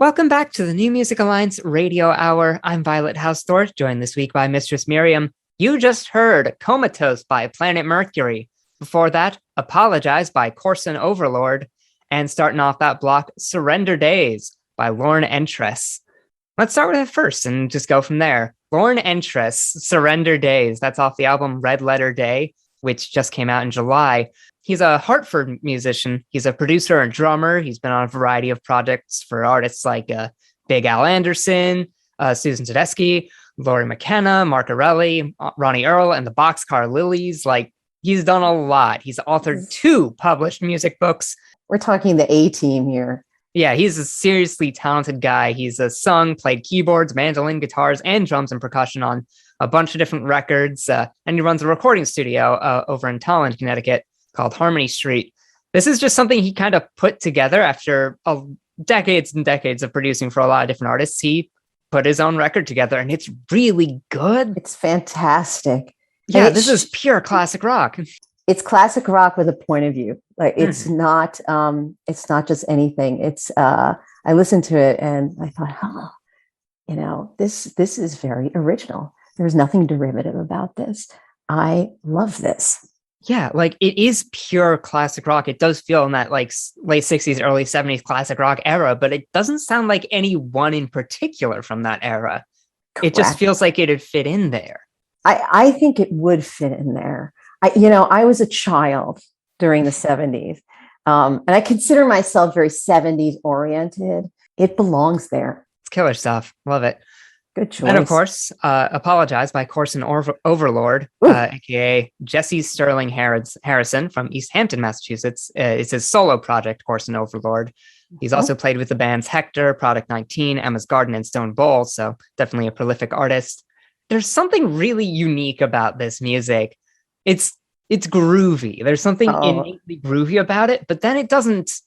Welcome back to the New Music Alliance Radio Hour. I'm Violet Hausthor, joined this week by Mistress Miriam. You just heard Comatose by Planet Mercury. Before that, Apologize by Corson Overlord. And starting off that block, Surrender Days by Lorne Entress. Let's start with it first and just go from there. Lorne Entress, Surrender Days. That's off the album Red Letter Day, which just came out in July. He's a Hartford musician. He's a producer and drummer. He's been on a variety of projects for artists like Big Al Anderson, Susan Tedeschi, Laurie McKenna, Mark Arelli, Ronnie Earl, and the Boxcar Lilies. Like, he's done a lot. He's authored 2 published music books. We're talking the A-team here. Yeah, he's a seriously talented guy. He's sung, played keyboards, mandolin, guitars, and drums and percussion on a bunch of different records. And he runs a recording studio over in Tallinn, Connecticut, called Harmony Street. This is just something he kind of put together after decades and decades of producing for a lot of different artists. He put his own record together, and it's really good. It's fantastic. Yeah, this is pure classic rock. It's classic rock with a point of view. Like it's not just anything. It's I listened to it and I thought, this is very original. There's nothing derivative about this. I love this. Yeah, like it is pure classic rock. It does feel in that like late 60s, early 70s classic rock era, but it doesn't sound like any one in particular from that era. Correct. It just feels like it'd fit in there. I think it would fit in there. I was a child during the 70s, and I consider myself very 70s oriented. It belongs there. It's killer stuff. Love it. Good choice. And of course, Apologize by Corson Overlord, aka Jesse Sterling Harrison from East Hampton, Massachusetts. It's his solo project, Corson Overlord. He's also played with the bands Hector, Product 19, Emma's Garden, and Stone Bowl, so definitely a prolific artist. There's something really unique about this music. It's groovy. There's something innately groovy about it, but then it doesn't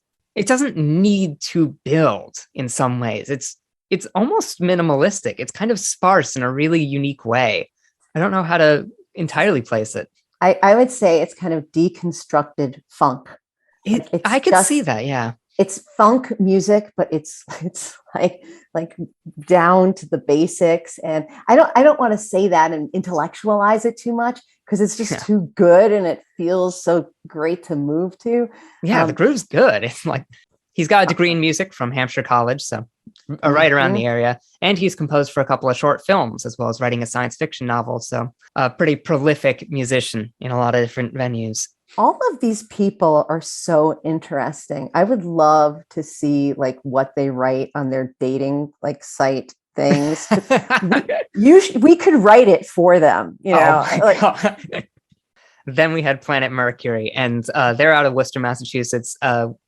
need to build in some ways. It's almost minimalistic. It's kind of sparse in a really unique way. I don't know how to entirely place it. I would say it's kind of deconstructed funk. I could see that, yeah. It's funk music, but it's like down to the basics. And I don't want to say that and intellectualize it too much because it's just too good and it feels so great to move to. Yeah, the groove's good. It's like he's got a degree in music from Hampshire College, so right around the area. And he's composed for a couple of short films as well as writing a science fiction novel. So a pretty prolific musician in a lot of different venues. All of these people are so interesting. I would love to see like what they write on their dating like site things. We could write it for them, Then we had Planet Mercury, and they're out of Worcester, Massachusetts.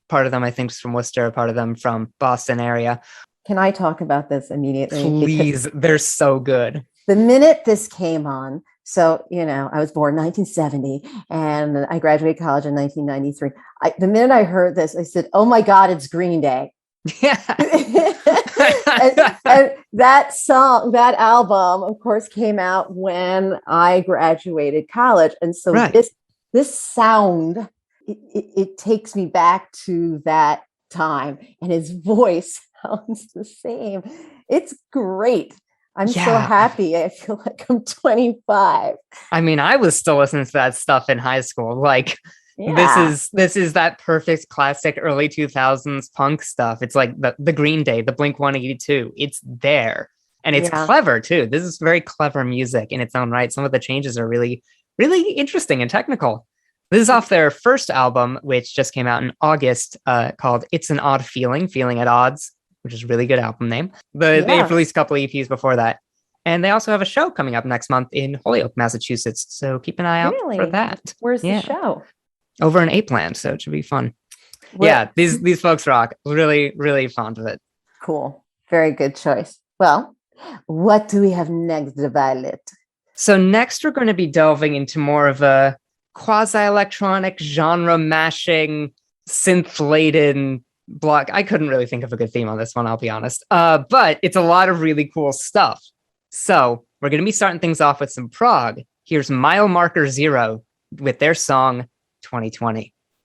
Part of them, I think, is from Worcester, part of them from Boston area. Can I talk about this immediately? Please, they're so good. The minute this came on, so, I was born in 1970 and I graduated college in 1993. The minute I heard this, I said, oh my God, it's Green Day. Yeah. and that song, that album, of course, came out when I graduated college. And so this sound, it takes me back to that time, and his voice sounds the same. It's great. I'm so happy. I feel like I'm 25. I mean, I was still listening to that stuff in high school. Like, this is that perfect classic early 2000s punk stuff. It's like the Green Day, the Blink 182. It's there. And it's clever, too. This is very clever music in its own right. Some of the changes are really, really interesting and technical. This is off their first album, which just came out in August, called It's an Odd Feeling, Feeling at Odds, which is a really good album name. They've released a couple of EPs before that. And they also have a show coming up next month in Holyoke, Massachusetts. So keep an eye out for that. Where's the show? Over in Apeland, so it should be fun. Yeah, these folks rock. Really, really fond of it. Cool. Very good choice. Well, what do we have next, Violet? So next we're going to be delving into more of a quasi-electronic, genre-mashing, synth-laden block. I couldn't really think of a good theme on this one, I'll be honest. But it's a lot of really cool stuff. So we're going to be starting things off with some prog. Here's Mile Marker Zero with their song 2020.